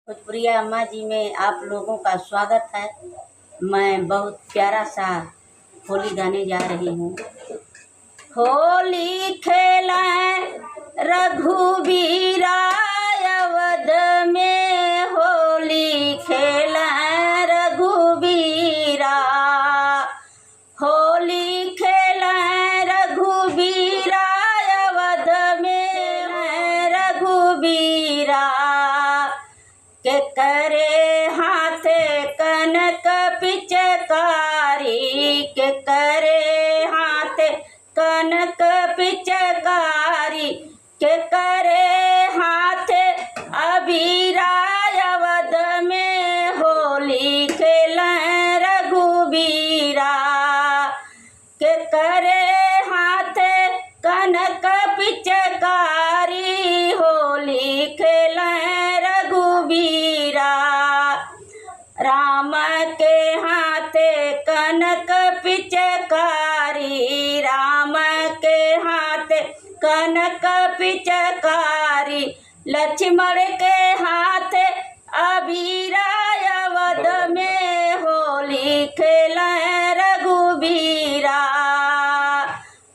भोजपुरिया अम्मा जी में आप लोगों का स्वागत है। मैं बहुत प्यारा सा होली गाने जा रही हूँ। होली खेलें रघुबीरा अवध में, होली खेलें रघुबीरा, होली खेलें रघुबीरा अवध में, रघुबीरा के करे हाथे कनक पिचकारी, के करे हाथे कनक पिचकारी, के करे हाथे अबीरा अवध में, होली खेलें रघुबीरा के करे हाथे कनक पिचकारी, होली खेलें रघुबीरा। राम के हाथे कनक पिचकारी, राम के हाथे कनक पिचकारी, लक्ष्मण के हाथे अबीरा अवध में, होली खेलें रघुबीरा,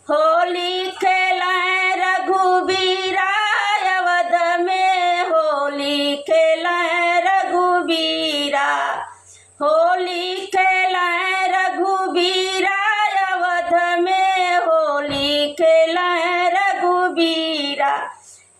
होली खेलें रघुबीरा अवध में, होली खेलें रघुबीरा, होली खेलें रघुबीरा अवध में, होली खेलें रघुबीरा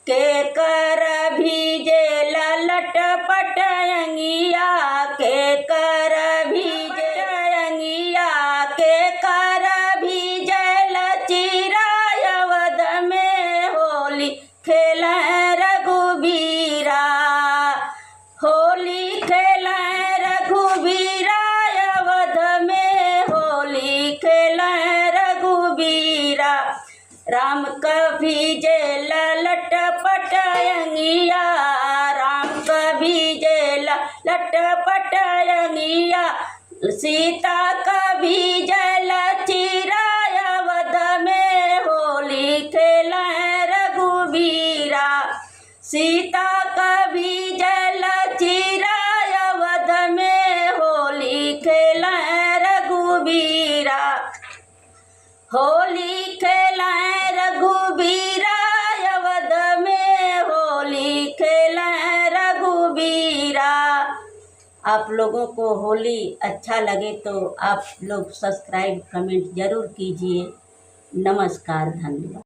के कर भीजे ललट पटयंगिया, के कर भीजे अंगिया, के कर भीजे लचीरा अवध में, होली खेलें रघुबीरा, होली खेलें रघुबीरा अवध में, होली खेलें रघुबीरा। राम कभीजे ललट पटयंगिया, राम कभीजे ललट पटयंगिया, सीता कभीजे लचीरा अवध में, होली खेलें रघुबीरा, सीता कभीजे लचीरा अवध में, होली खेलें रघुबीरा, होली खेलें रघुबीरा अवध में, होली खेलें रघुबीरा। आप लोगों को होली अच्छा लगे तो आप लोग सब्सक्राइब कमेंट ज़रूर कीजिए। नमस्कार, धन्यवाद।